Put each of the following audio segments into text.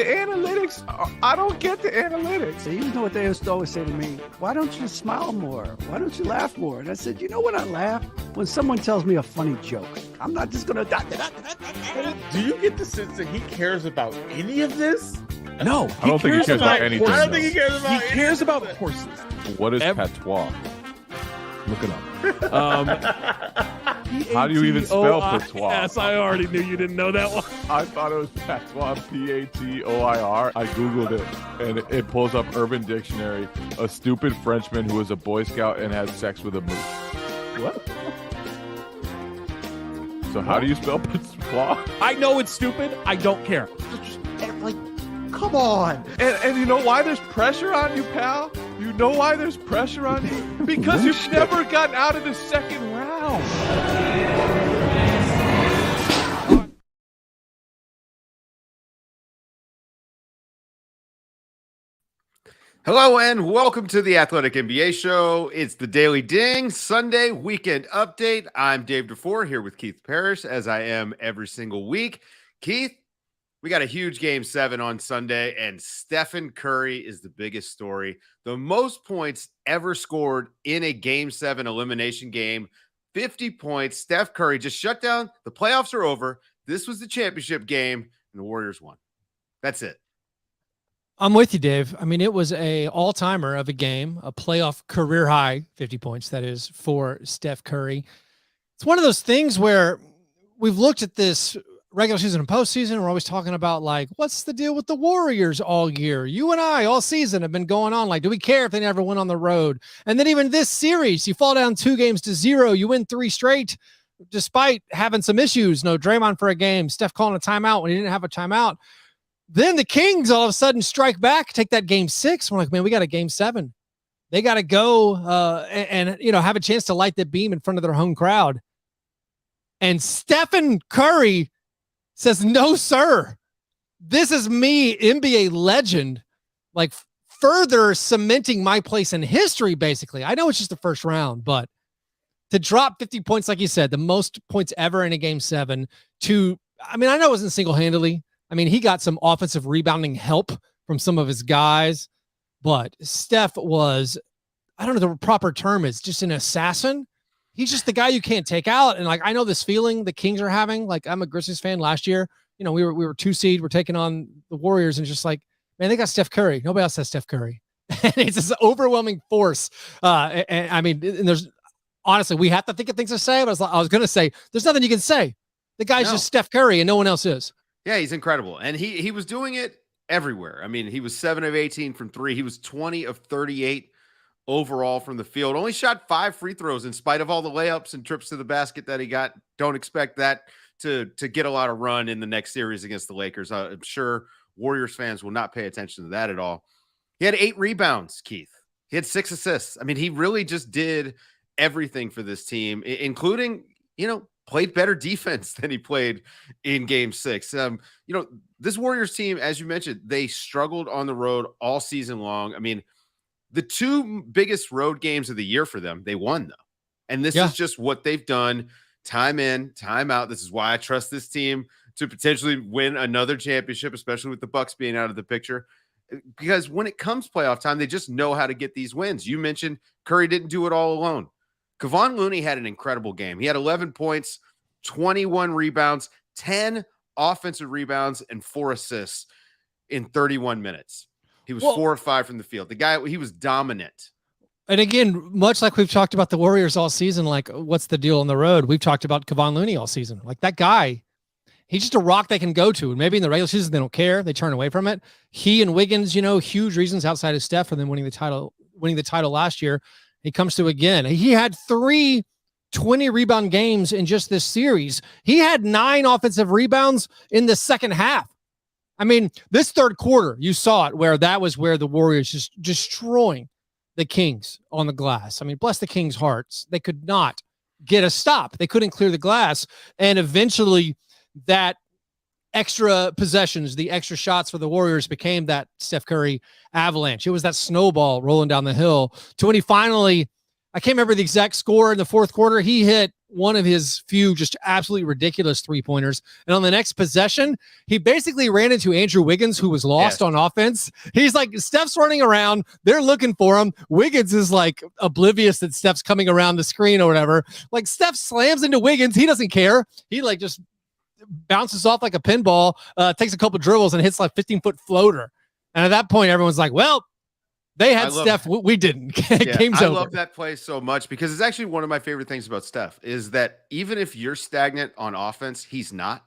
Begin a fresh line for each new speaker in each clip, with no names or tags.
the analytics, I don't get the analytics.
So you know what they used to always say to me? Why don't you smile more? Why don't you laugh more? And I said, you know what I laugh? When someone tells me a funny joke. I'm not just going to...
Do you get the sense that he cares about any of this?
No.
I don't think he cares about anything.
I don't think he cares about
He cares about horses.
What is patois?
Look it up.
How do you even spell patois?
Yes, I already knew you didn't know that one.
I thought it was patois, P-A-T-O-I-R. I Googled it, and it pulls up Urban Dictionary. A stupid Frenchman who was a Boy Scout and had sex with a moose.
What?
So how do you spell patois?
I know it's stupid. I don't care.
Come on. And you know why there's pressure on you, pal? You know why there's pressure on you? Because you've never gotten out of the second round.
Hello and welcome to the Athletic NBA Show. It's the Daily Ding Sunday Weekend Update. I'm Dave DuFour here with Keith Parish, as I am every single week. Keith, we got a huge Game 7 on Sunday, and Stephen Curry is the biggest story. The most points ever scored in a Game 7 elimination game, 50 points. Steph Curry just shut down. The playoffs are over. This was the championship game, and the Warriors won. That's it.
I'm with you, Dave. I mean, it was a all-timer of a game, a playoff career high, 50 points, that is, for Steph Curry. It's one of those things where we've looked at this regular season and postseason. We're always talking about, like, what's the deal with the Warriors all year? You and I all season have been going on. Like, do we care if they never win on the road? And then even this series, you fall down 2-0, you win 3 straight, despite having some issues. No Draymond for a game, Steph calling a timeout when he didn't have a timeout. Then the Kings all of a sudden strike back, take that Game 6. We're like, man, we got a Game 7. They got to go and have a chance to light the beam in front of their home crowd. And Stephen Curry says, no, sir. This is me, NBA legend, like further cementing my place in history, basically. I know it's just the first round, but to drop 50 points, like you said, the most points ever in a Game 7 I know it wasn't single-handedly. I mean, he got some offensive rebounding help from some of his guys, but Steph was, I don't know the proper term is, just an assassin. He's just the guy you can't take out. And like, I know this feeling the Kings are having. Like, I'm a Grizzlies fan. Last year, we were 2 seed. We're taking on the Warriors, and just like, man, they got Steph Curry. Nobody else has Steph Curry. And it's this overwhelming force. And there's honestly, we have to think of things to say. But I was going to say, there's nothing you can say. The guy's just Steph Curry, and no one else is.
Yeah, he's incredible. And he was doing it everywhere. I mean, he was 7 of 18 from 3. He was 20 of 38 overall from the field. Only shot 5 free throws in spite of all the layups and trips to the basket that he got. Don't expect that to get a lot of run in the next series against the Lakers. I'm sure Warriors fans will not pay attention to that at all. He had 8 rebounds, Keith. He had 6 assists. I mean, he really just did everything for this team, including, played better defense than he played in Game 6. This Warriors team, as you mentioned, they struggled on the road all season long. I mean, the 2 biggest road games of the year for them, they won, though. And this is just what they've done time in, time out. This is why I trust this team to potentially win another championship, especially with the Bucks being out of the picture. Because when it comes playoff time, they just know how to get these wins. You mentioned Curry didn't do it all alone. Kevon Looney had an incredible game. He had 11 points, 21 rebounds, 10 offensive rebounds, and 4 assists in 31 minutes. He was 4 of 5 from the field. The guy, he was dominant.
And again, much like we've talked about the Warriors all season, like, what's the deal on the road? We've talked about Kevon Looney all season. Like, that guy, he's just a rock they can go to. And maybe in the regular season, they don't care. They turn away from it. He and Wiggins, huge reasons outside of Steph for them winning the title last year. He comes to again. He had 3 20-rebound games in just this series. He had 9 offensive rebounds in the second half. I mean, this third quarter, you saw it where that was where the Warriors just destroying the Kings on the glass. I mean, bless the Kings' hearts. They could not get a stop. They couldn't clear the glass. And eventually that extra possessions, the extra shots for the Warriors became that Steph Curry avalanche. It was that snowball rolling down the hill to when he finally, I can't remember the exact score in the fourth quarter. He hit one of his few just absolutely ridiculous 3-pointers. And on the next possession, he basically ran into Andrew Wiggins, who was lost on offense. He's like, Steph's running around. They're looking for him. Wiggins is like oblivious that Steph's coming around the screen or whatever. Like Steph slams into Wiggins. He doesn't care. He like just bounces off like a pinball, takes a couple dribbles and hits like 15-foot floater. And at that point, everyone's like, well, they had Steph. We didn't. Game's over.
I love that play so much because it's actually one of my favorite things about Steph is that even if you're stagnant on offense, he's not.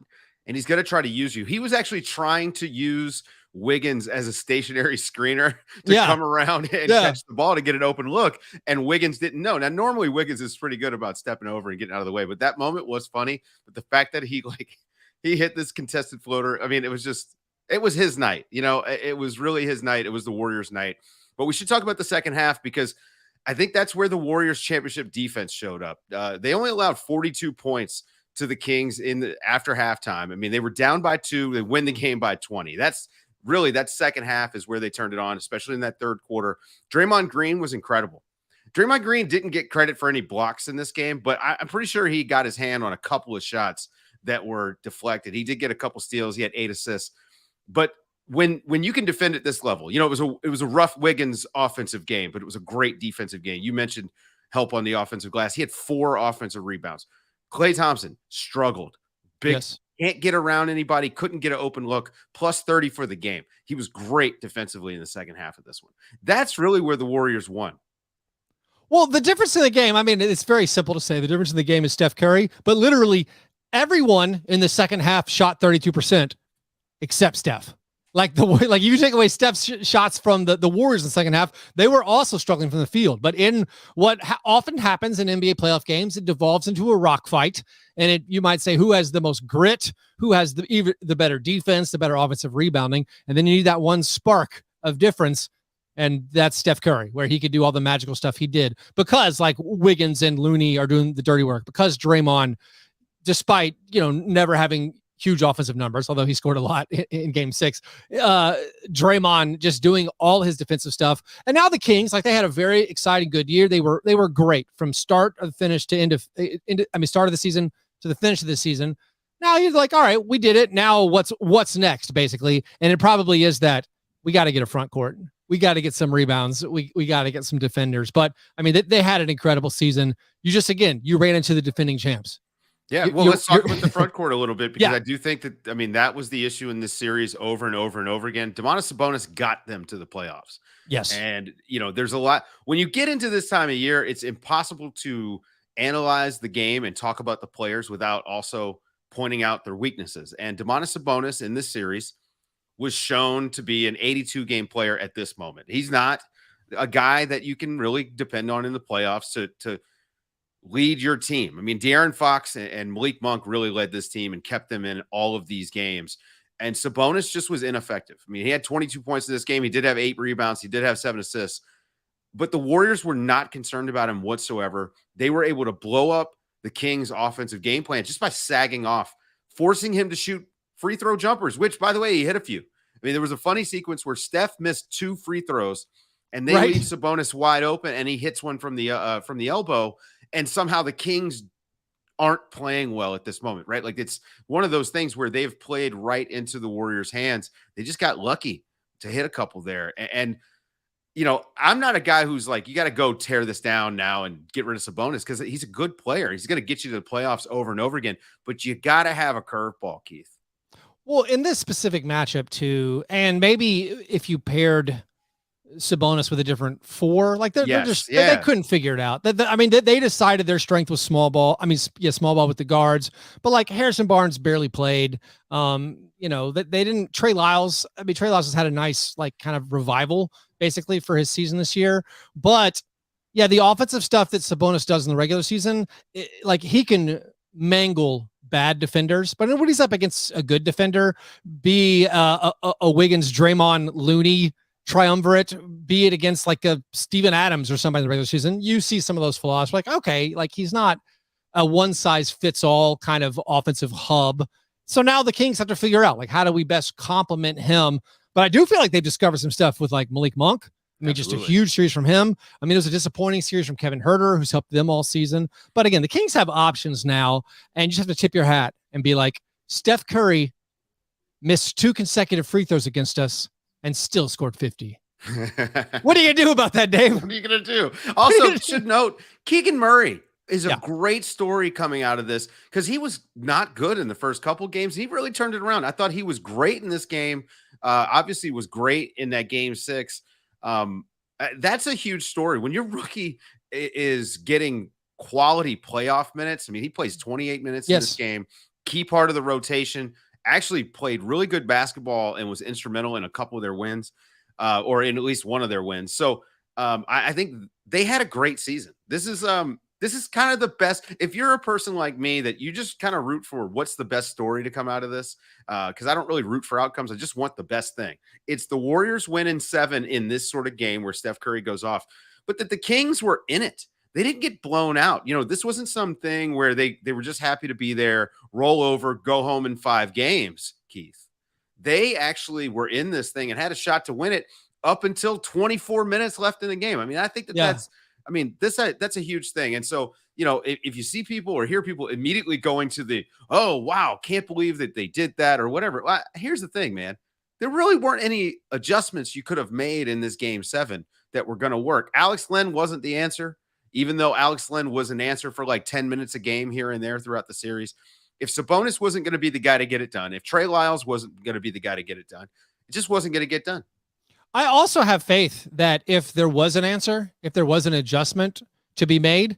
And he's going to try to use you. He was actually trying to use Wiggins as a stationary screener to come around and catch the ball to get an open look. And Wiggins didn't know. Now, normally Wiggins is pretty good about stepping over and getting out of the way. But that moment was funny. But the fact that he hit this contested floater, I mean, it was his night. You know, it was really his night. It was the Warriors' night. But we should talk about the second half because I think that's where the Warriors championship defense showed up. They only allowed 42 points to the Kings after halftime. I mean, they were down by 2. They win the game by 20. That's really that second half is where they turned it on, especially in that third quarter. Draymond Green was incredible. Draymond Green didn't get credit for any blocks in this game, but I'm pretty sure he got his hand on a couple of shots that were deflected. He did get a couple steals. He had 8 assists. But when you can defend at this level, you know, it was a rough Wiggins offensive game, but it was a great defensive game. You mentioned help on the offensive glass. He had 4 offensive rebounds. Klay Thompson struggled. Can't get around anybody, couldn't get an open look, plus 30 for the game. He was great defensively in the second half of this one. That's really where the Warriors won.
Well, the difference in the game, I mean, it's very simple to say. The difference in the game is Steph Curry, but literally everyone in the second half shot 32% except Steph. Like you take away Steph's shots from the Warriors in the second half, they were also struggling from the field. But in what often happens in NBA playoff games, it devolves into a rock fight. And you might say, who has the most grit, who has the better defense, the better offensive rebounding. And then you need that one spark of difference. And that's Steph Curry, where he could do all the magical stuff he did. Because like Wiggins and Looney are doing the dirty work. Because Draymond, despite, never having huge offensive numbers, although he scored a lot in game 6. Draymond just doing all his defensive stuff. And now the Kings, they had a very exciting, good year. They were great from start of finish to start of the season to the finish of the season. Now you're like, all right, we did it. Now what's next, basically? And it probably is that we got to get a front court. We got to get some rebounds. We got to get some defenders. But I mean, they had an incredible season. You ran into the defending champs.
Yeah, well, let's talk about the front court a little bit because I do think that, that was the issue in this series over and over and over again. Domantas Sabonis got them to the playoffs.
Yes.
And, there's a lot. When you get into this time of year, it's impossible to analyze the game and talk about the players without also pointing out their weaknesses. And Domantas Sabonis in this series was shown to be an 82-game player at this moment. He's not a guy that you can really depend on in the playoffs to lead your team. I mean, De'Aaron Fox and Malik Monk really led this team and kept them in all of these games. And Sabonis just was ineffective. I mean, he had 22 points in this game. He did have 8 rebounds. He did have 7 assists. But the Warriors were not concerned about him whatsoever. They were able to blow up the Kings' offensive game plan just by sagging off, forcing him to shoot free throw jumpers, which, by the way, he hit a few. I mean, there was a funny sequence where Steph missed 2 free throws, and they leave Sabonis wide open, and he hits one from the elbow. And somehow the Kings aren't playing well at this moment, right? Like it's one of those things where they've played right into the Warriors' hands. They just got lucky to hit a couple there. And I'm not a guy who's like, you got to go tear this down now and get rid of Sabonis because he's a good player. He's going to get you to the playoffs over and over again. But you got to have a curveball, Keith.
Well, in this specific matchup too, and maybe if you paired Sabonis with a different 4, they couldn't figure it out. They decided their strength was small ball. Small ball with the guards, but Harrison Barnes barely played. They didn't. Trey Lyles has had a nice kind of revival basically for his season this year. But yeah, the offensive stuff that Sabonis does in the regular season, he can mangle bad defenders, but when he's up against a good defender, be a Wiggins, Draymond, Looney triumvirate, be it against a Steven Adams or somebody in the regular season, you see some of those flaws. Okay, he's not a one size fits all kind of offensive hub. So now the Kings have to figure out how do we best complement him. But I do feel like they've discovered some stuff with Malik Monk. I mean, just a
Absolutely.
huge series from him. I mean, it was a disappointing series from Kevin Huerter, who's helped them all season. But again, the Kings have options now, and you just have to tip your hat and be like, Steph Curry missed 2 consecutive free throws against us and still scored 50. What are you going to do about that, Dave?
What are you going to do? Also, should note, Keegan Murray is a
Yeah.
great story coming out of this because he was not good in the first couple games. He really turned it around. I thought he was great in this game. Obviously was great in that game 6. That's a huge story. When your rookie is getting quality playoff minutes, I mean, he plays 28 minutes in this game, key part of the rotation, actually played really good basketball and was instrumental in a couple of their wins, or in at least one of their wins. So I think they had a great season. This is kind of the best. If you're a person like me that you just kind of root for what's the best story to come out of this, because I don't really root for outcomes. I just want the best thing. It's the Warriors win in 7 in this sort of game where Steph Curry goes off, but that the Kings were in it. They didn't get blown out. You know, this wasn't something where they were just happy to be there, roll over, go home in 5 games, Keith. They actually were in this thing and had a shot to win it up until 24 minutes left in the game. I mean, I think that's a huge thing. And so, you know, if you see people or hear people immediately going to the, oh, wow, can't believe that they did that or whatever. Well, here's the thing, man. There really weren't any adjustments you could have made in this game 7 that were going to work. Alex Len wasn't the answer, even though Alex Len was an answer for like 10 minutes a game here and there throughout the series. If Sabonis wasn't going to be the guy to get it done, if Trey Lyles wasn't going to be the guy to get it done, it just wasn't going to get done.
I also have faith that if there was an answer, if there was an adjustment to be made,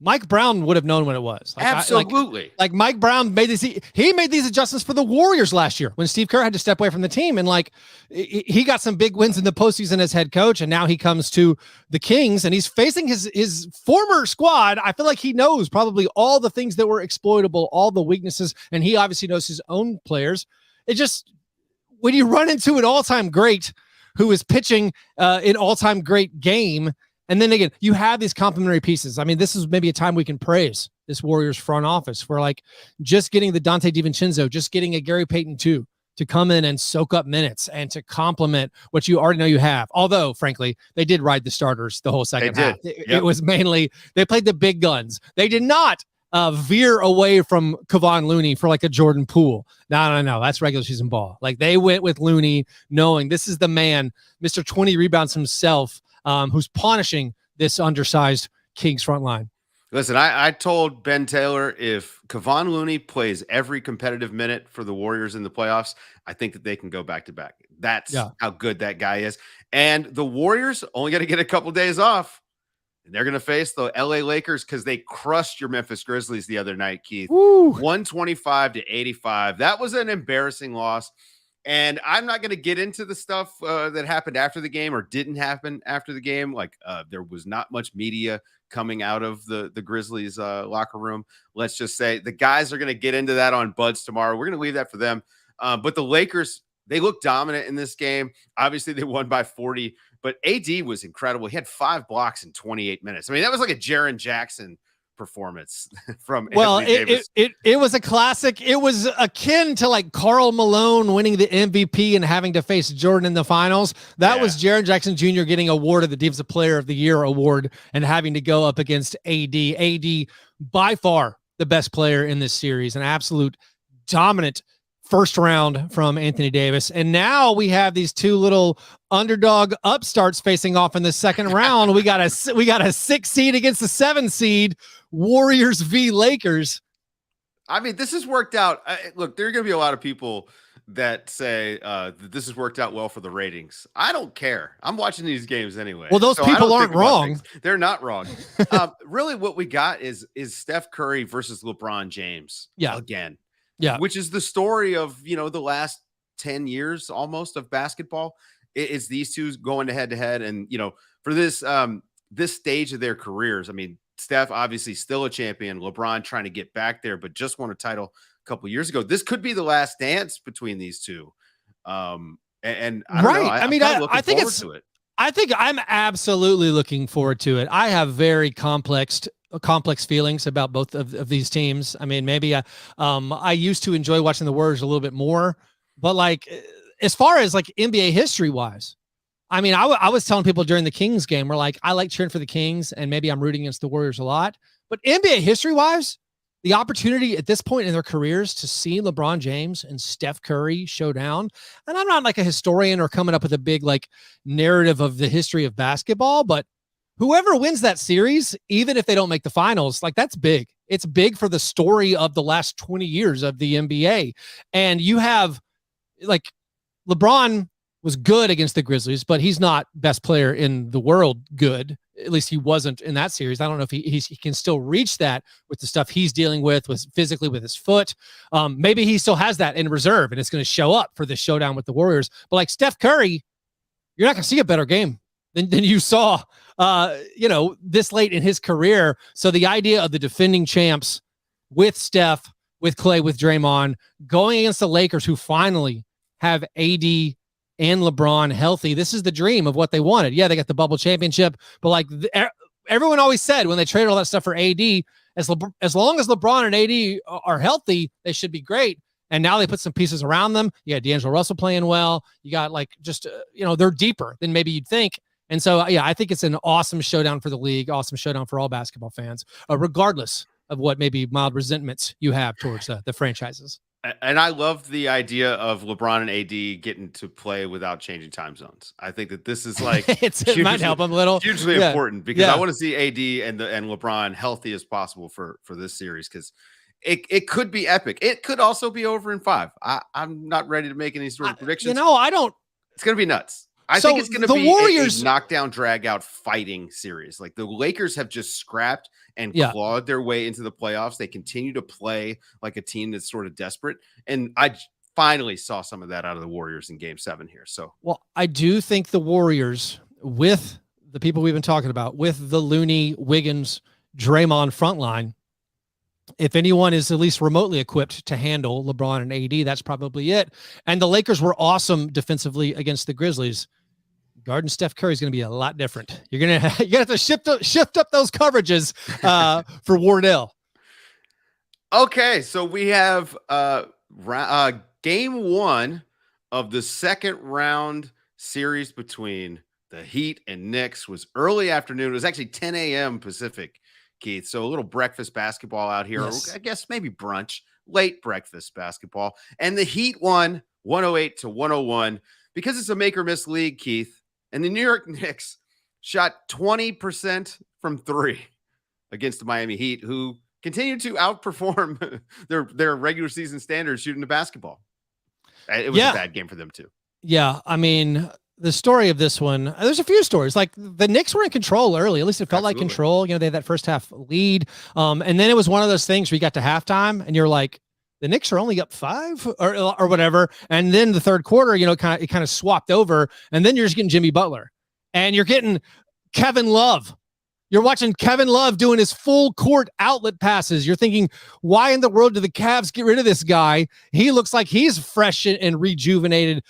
Mike Brown would have known what it was.
Absolutely.
Like Mike Brown made this. He made these adjustments for the Warriors last year when Steve Kerr had to step away from the team. And like, he got some big wins in the postseason as head coach. And now he comes to the Kings and he's facing his former squad. I feel like he knows probably all the things that were exploitable, all the weaknesses. And he obviously knows his own players. It just, when you run into an all-time great who is pitching an all-time great game, and then again, you have these complementary pieces. I mean, this is maybe a time we can praise this Warriors front office for like just getting the Dante DiVincenzo, just getting a Gary Payton too, to come in and soak up minutes and to complement what you already know you have. Although, frankly, they did ride the starters the whole second half. It was mainly, they played the big guns. They did not veer away from Kevon Looney for like a Jordan Poole. No. That's regular season ball. Like they went with Looney knowing this is the man, Mr. 20 rebounds himself, who's punishing this undersized Kings front line.
Listen, I told Ben Taylor if Kevon Looney plays every competitive minute for the Warriors in the playoffs, I think that they can go back to back. That's how good that guy is. And the Warriors only got to get a couple days off. And they're going to face the LA Lakers because they crushed your Memphis Grizzlies the other night, Keith.
Woo.
125-85. That was an embarrassing loss. And I'm not going to get into the stuff that happened after the game or didn't happen after the game. Like there was not much media coming out of the Grizzlies locker room. Let's just say the guys are going to get into that on Buds tomorrow. We're going to leave that for them. But the Lakers, they look dominant in this game. Obviously, they won by 40, but AD was incredible. He had 5 blocks in 28 minutes. I mean, that was like a Jaren Jackson performance from Anthony Davis.
It was a classic. It was akin to like Karl Malone winning the MVP and having to face Jordan in the finals. That was Jaren Jackson Jr. getting awarded the Defensive Player of the Year award and having to go up against AD. AD by far the best player in this series, an absolute dominant first round from Anthony Davis. And now we have these two little underdog upstarts facing off in the second round. We got a 6 seed against the 7 seed, Warriors v Lakers.
I mean, this has worked out. Look, there are going to be a lot of people that say that this has worked out well for the ratings. I don't care. I'm watching these games anyway.
Well, those people aren't wrong.
They're not wrong. Really, what we got is Steph Curry versus LeBron James. Again. Yeah. Which is the story of, the last 10 years almost of basketball. It's these two going head to head. And, for this stage of their careers, I mean, Steph obviously still a champion. LeBron trying to get back there, but just won a title a couple of years ago. This could be the last dance between these two. And I don't know. I think I think I'm absolutely looking forward to it. I have very complex feelings about both of these teams. I mean, maybe I used to enjoy watching the Warriors a little bit more, but like as far as like NBA history wise,
I mean, I was telling people during the Kings game, we're like, I like cheering for the Kings, and maybe I'm rooting against the Warriors a lot. But NBA history-wise, the opportunity at this point in their careers to see LeBron James and Steph Curry show down, and I'm not like a historian or coming up with a big like narrative of the history of basketball, but whoever wins that series, even if they don't make the finals, like that's big. It's big for the story of the last 20 years of the NBA. And you have like LeBron was good against the Grizzlies, but he's not best player in the world good. At least he wasn't in that series. I don't know if he can still reach that with the stuff he's dealing with physically with his foot. Maybe he still has that in reserve and it's going to show up for the showdown with the Warriors. But like Steph Curry, you're not going to see a better game than you saw, this late in his career. So the idea of the defending champs with Steph, with Clay, with Draymond, going against the Lakers, who finally have AD and LeBron healthy. This is the dream of what they wanted. Yeah, they got the bubble championship, but like everyone always said when they traded all that stuff for AD, as long as LeBron and AD are healthy, they should be great. And now they put some pieces around them. You got D'Angelo Russell playing well. You got like just, they're deeper than maybe you'd think. And so, yeah, I think it's an awesome showdown for the league, awesome showdown for all basketball fans, regardless of what maybe mild resentments you have towards the franchises.
And I love the idea of LeBron and AD getting to play without changing time zones. I think that this is like
it might help them a little.
Hugely important because I want to see AD and LeBron healthy as possible for this series because it could be epic. It could also be over in 5. I'm not ready to make any sort of predictions.
I don't.
It's going to be nuts. I think it's going to be Warriors, a knockdown, drag out fighting series. Like the Lakers have just scrapped and clawed their way into the playoffs. They continue to play like a team that's sort of desperate. And I finally saw some of that out of the Warriors in Game 7 here. So,
well, I do think the Warriors, with the people we've been talking about, with the Looney, Wiggins, Draymond front line, if anyone is at least remotely equipped to handle LeBron and AD, that's probably it. And the Lakers were awesome defensively against the Grizzlies. Guarding Steph Curry is going to be a lot different. You're going to have to shift up those coverages for Wardell.
Okay, so we have Game 1 of the second round series between the Heat and Knicks was early afternoon. It was actually 10 a.m. Pacific, Keith. So a little breakfast basketball out here. Yes. I guess maybe brunch, late breakfast basketball. And the Heat won 108-101 because it's a make or miss league, Keith. And the New York Knicks shot 20% from 3 against the Miami Heat, who continued to outperform their regular season standards shooting the basketball. It was a bad game for them too.
Yeah, I mean, the story of this one, there's a few stories. Like the Knicks were in control early. At least it felt like control. They had that first half lead. And then it was one of those things where you got to halftime and you're like, the Knicks are only up 5 or whatever. And then the third quarter, it kind of swapped over. And then you're just getting Jimmy Butler and you're getting Kevin Love. You're watching Kevin Love doing his full court outlet passes. You're thinking, why in the world do the Cavs get rid of this guy? He looks like he's fresh and rejuvenated,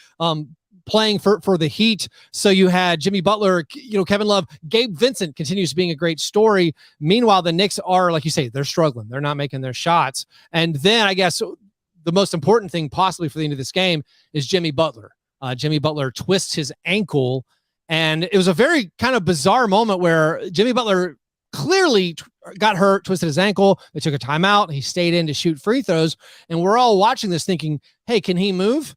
playing for the Heat. So you had Jimmy Butler, Kevin Love, Gabe Vincent continues being a great story. Meanwhile, the Knicks are, like you say, they're struggling. They're not making their shots. And then I guess the most important thing possibly for the end of this game is Jimmy Butler. Jimmy Butler twists his ankle. And it was a very kind of bizarre moment where Jimmy Butler clearly got hurt, twisted his ankle. They took a timeout. He stayed in to shoot free throws. And we're all watching this thinking, hey, can he move?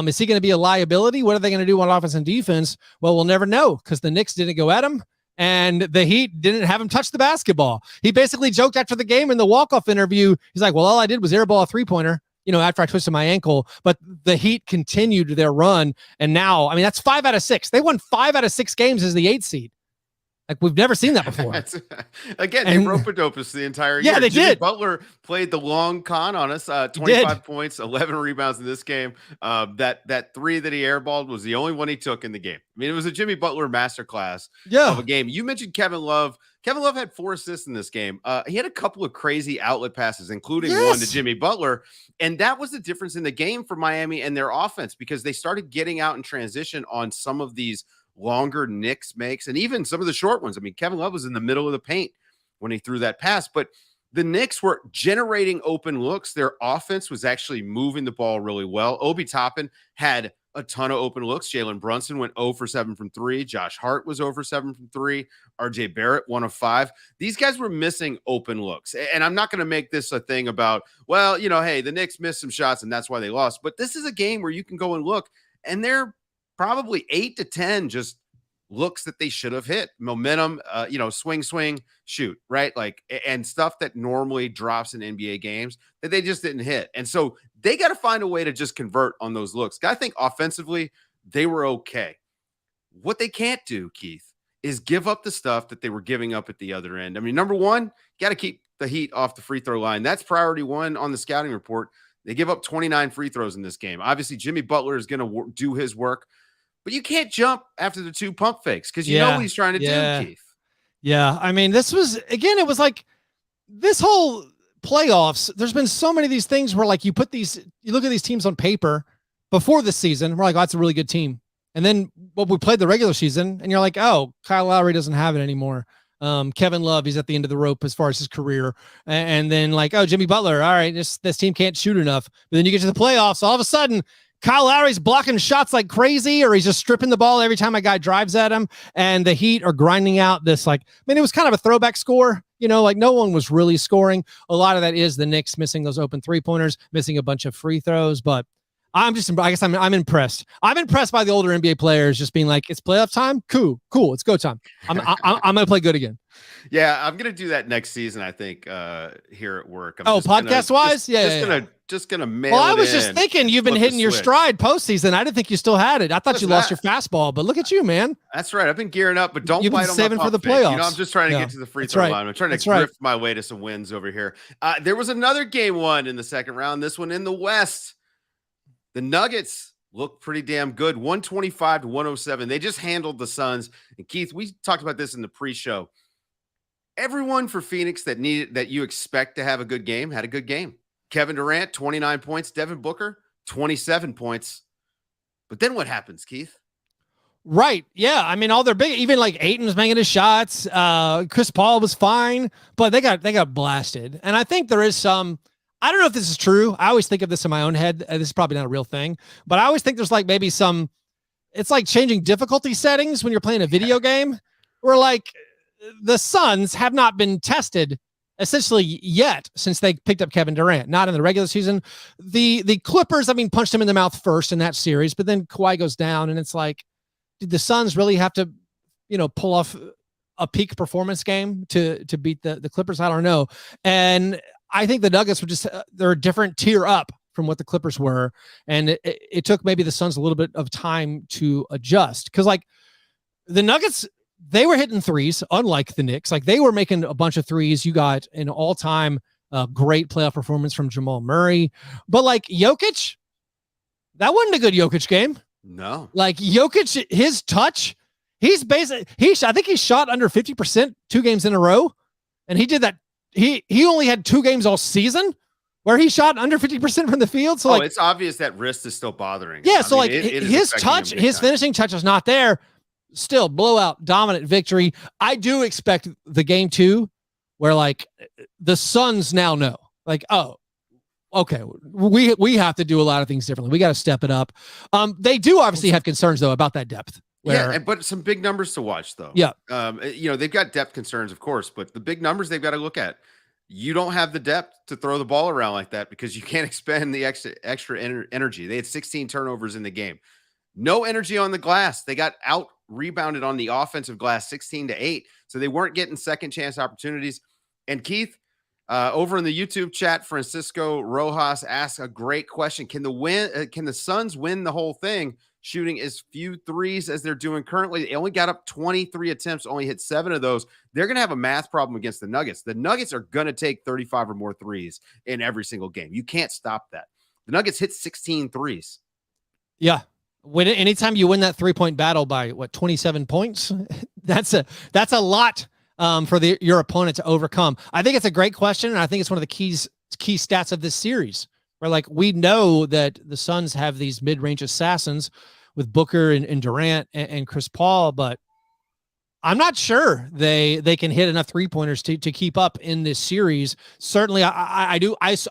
Is he going to be a liability? What are they going to do on offense and defense? Well, we'll never know because the Knicks didn't go at him and the Heat didn't have him touch the basketball. He basically joked after the game in the walk-off interview. He's like, well, all I did was airball a three-pointer, after I twisted my ankle. But the Heat continued their run. And now, I mean, that's 5 out of 6. They won 5 out of 6 games as the 8th seed. Like, we've never seen that before.
They rope-a-dope us the entire year.
Yeah, they did.
Butler played the long con on us. 25 points, 11 rebounds in this game. That 3 that he airballed was the only one he took in the game. I mean, it was a Jimmy Butler masterclass of a game. You mentioned Kevin Love. Kevin Love had 4 assists in this game. He had a couple of crazy outlet passes, including one to Jimmy Butler. And that was the difference in the game for Miami and their offense because they started getting out in transition on some of these longer Knicks makes and even some of the short ones. I mean, Kevin Love was in the middle of the paint when he threw that pass, but the Knicks were generating open looks. Their offense was actually moving the ball really well. Obi Toppin had a ton of open looks. Jalen Brunson went 0 for 7 from 3. Josh Hart was 0 for 7 from 3. RJ Barrett, 1 of 5. These guys were missing open looks. And I'm not going to make this a thing about, well, hey, the Knicks missed some shots and that's why they lost. But this is a game where you can go and look, and they're probably 8 to 10 just looks that they should have hit. Momentum, swing, shoot, right? Like, and stuff that normally drops in NBA games that they just didn't hit. And so they got to find a way to just convert on those looks. I think offensively, they were okay. What they can't do, Keith, is give up the stuff that they were giving up at the other end. I mean, number one, got to keep the Heat off the free throw line. That's priority one on the scouting report. They give up 29 free throws in this game. Obviously, Jimmy Butler is going to do his work. But you can't jump after the 2 pump fakes because you know what he's trying to do, Keith.
Yeah. I mean, this was, again, it was like this whole playoffs. There's been so many of these things where, like, you look at these teams on paper before the season. We're like, oh, that's a really good team. And then we played the regular season, and you're like, oh, Kyle Lowry doesn't have it anymore. Kevin Love, he's at the end of the rope as far as his career. And then, like, oh, Jimmy Butler, all right, this team can't shoot enough. But then you get to the playoffs, all of a sudden, Kyle Lowry's blocking shots like crazy, or he's just stripping the ball every time a guy drives at him, and the Heat are grinding out this, like, I mean, it was kind of a throwback score, like no one was really scoring. A lot of that is the Knicks missing those open 3-pointers, missing a bunch of free throws, but I'm impressed. I'm impressed by the older NBA players just being like, it's playoff time. Cool. It's go time. I'm going to play good again.
Yeah. I'm going to do that next season. I think, here at work.
Podcast wise.
Just going to mail
Well, I was just thinking you've been hitting your stride postseason. I didn't think you still had it. I thought you lost your fastball, but look at you, man.
That's right. I've been gearing up, but don't
You've been
bite on
saving
my
for the
pump fake.
playoffs.
I'm just trying to get to the free throw line. I'm trying to drift my way to some wins over here. There was another game won in the second round. This one in the West. The Nuggets look pretty damn good. 125 to 107. They just handled the Suns. And Keith, we talked about this in the pre-show. Everyone for Phoenix that you expect to have a good game had a good game. Kevin Durant, 29 points. Devin Booker, 27 points. But then what happens, Keith?
Right. Yeah. I mean, all their big, even like Ayton was making his shots. Chris Paul was fine, but they got blasted. And I think there is some, I don't know if this is true. I always think of this in my own head. This is probably not a real thing, but I always think there's like maybe it's like changing difficulty settings when you're playing a video game, where like the Suns have not been tested essentially yet since they picked up Kevin Durant, not in the regular season. The Clippers, punched him in the mouth first in that series, but then Kawhi goes down, and it's like, did the Suns really have to, pull off a peak performance game to beat the Clippers? I don't know. And I think the Nuggets were they're a different tier up from what the Clippers were. And it took maybe the Suns a little bit of time to adjust. Cause like the Nuggets, they were hitting threes, unlike the Knicks. Like they were making a bunch of threes. You got an all-time great playoff performance from Jamal Murray. But like Jokic, that wasn't a good Jokic game.
No. Like
Jokic, his touch, I think he shot under 50% 2 games in a row. And he did that. He only had 2 games all season where he shot under 50% from the field. So it's
obvious that wrist is still bothering him.
Yeah. So his touch, his finishing touch is not there. Still blowout, dominant victory. I do expect the game 2 where like the Suns now know like, oh, okay, we have to do a lot of things differently. We got to step it up. They do obviously have concerns though about that depth.
But some big numbers to watch though.
Yeah.
They've got depth concerns, of course, but the big numbers they've got to look at. You don't have the depth to throw the ball around like that because you can't expend the extra energy. They had 16 turnovers in the game. No energy on the glass. They got out rebounded on the offensive glass 16-8. So they weren't getting second chance opportunities. And Keith, over in the YouTube chat, Francisco Rojas asks a great question. Can the Suns win the whole thing shooting as few threes as they're doing currently? They only got up 23 attempts, only hit 7 of those. They're going to have a math problem against the Nuggets. The Nuggets are going to take 35 or more threes in every single game. You can't stop that. The Nuggets hit 16 threes.
Yeah. Anytime you win that 3-point battle by 27 points, that's a lot for your opponent to overcome. I think it's a great question, and I think it's one of the key stats of this series. Where like we know that the Suns have these mid-range assassins with Booker and Durant and Chris Paul, but I'm not sure they can hit enough 3-pointers to keep up in this series. Certainly, I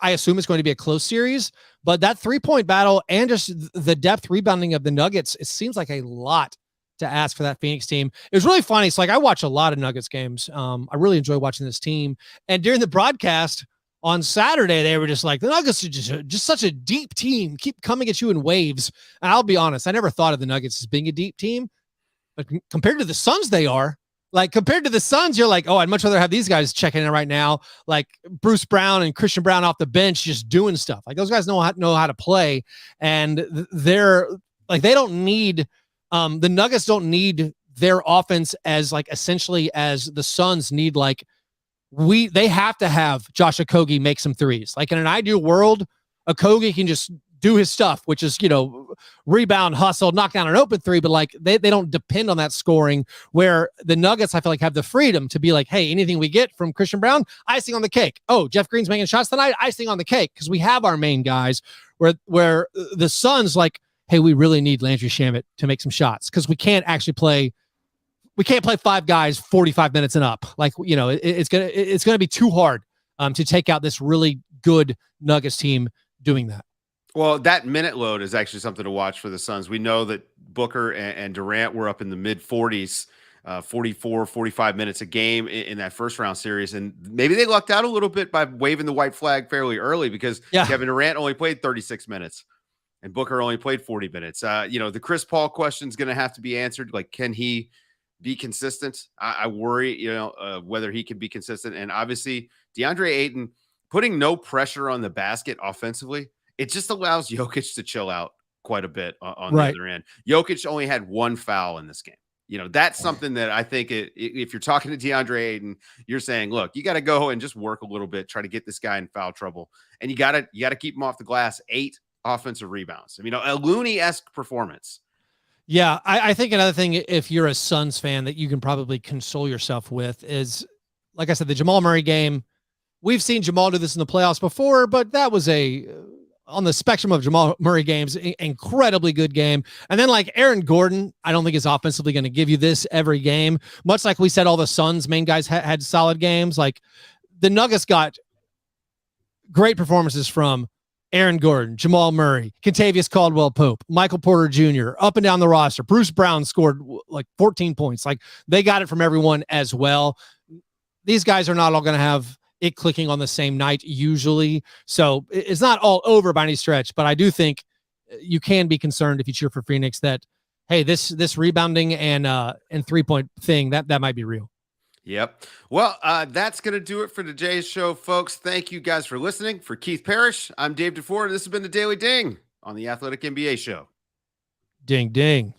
assume it's going to be a close series, but that 3-point battle and just the depth rebounding of the Nuggets, it seems like a lot to ask for that Phoenix team. It was really funny. It's like I watch a lot of Nuggets games. I really enjoy watching this team. And during the broadcast on Saturday, they were just like, the Nuggets are just such a deep team, keep coming at you in waves. And I'll be honest, I never thought of the Nuggets as being a deep team. But compared to the Suns, they are. Like, compared to the Suns, you're like, oh, I'd much rather have these guys checking in right now. Like Bruce Brown and Christian Brown off the bench just doing stuff. Like, those guys know how to play. And they're like, they don't need, the Nuggets don't need their offense as like essentially as the Suns need. Like, they have to have Josh Okogie make some threes. Like, in an ideal world, Okogie can just do his stuff, which is, rebound, hustle, knock down an open three, but like they don't depend on that scoring, where the Nuggets, I feel like, have the freedom to be like, hey, anything we get from Christian Brown, icing on the cake. Oh, Jeff Green's making shots tonight, icing on the cake, because we have our main guys, where the Suns, like, hey, we really need Landry Shamet to make some shots, because we can't play 5 guys 45 minutes and up. Like, it's gonna be too hard to take out this really good Nuggets team doing that.
Well, that minute load is actually something to watch for the Suns. We know that Booker and Durant were up in the mid 40s, 44, 45 minutes a game in that first round series. And maybe they lucked out a little bit by waving the white flag fairly early, because Kevin Durant only played 36 minutes and Booker only played 40 minutes. The Chris Paul question is going to have to be answered. Like, can he be consistent? I worry, whether he can be consistent. And obviously DeAndre Ayton putting no pressure on the basket offensively, it just allows Jokic to chill out quite a bit on the other end. Jokic only had 1 foul in this game. That's something that I think if you're talking to DeAndre Ayton, you're saying, look, you got to go and just work a little bit, try to get this guy in foul trouble. And you got to keep him off the glass. 8 offensive rebounds. I mean, a Looney-esque performance.
Yeah, I think another thing, if you're a Suns fan, that you can probably console yourself with is, like I said, the Jamal Murray game. We've seen Jamal do this in the playoffs before, but that was on the spectrum of Jamal Murray games, incredibly good game. And then, like, Aaron Gordon, I don't think is offensively going to give you this every game. Much like we said, all the Suns main guys had solid games. Like, the Nuggets got great performances from Aaron Gordon, Jamal Murray, Kentavious Caldwell-Pope, Michael Porter Jr., up and down the roster. Bruce Brown scored like 14 points. Like, they got it from everyone as well. These guys are not all going to have it clicking on the same night usually. So it's not all over by any stretch, but I do think you can be concerned if you cheer for Phoenix that, hey, this rebounding and 3-point thing, that might be real.
Yep. Well, that's going to do it for today's show, folks. Thank you guys for listening. For Keith Parish, I'm Dave DuFour. This has been the Daily Ding on the Athletic NBA Show.
Ding, ding.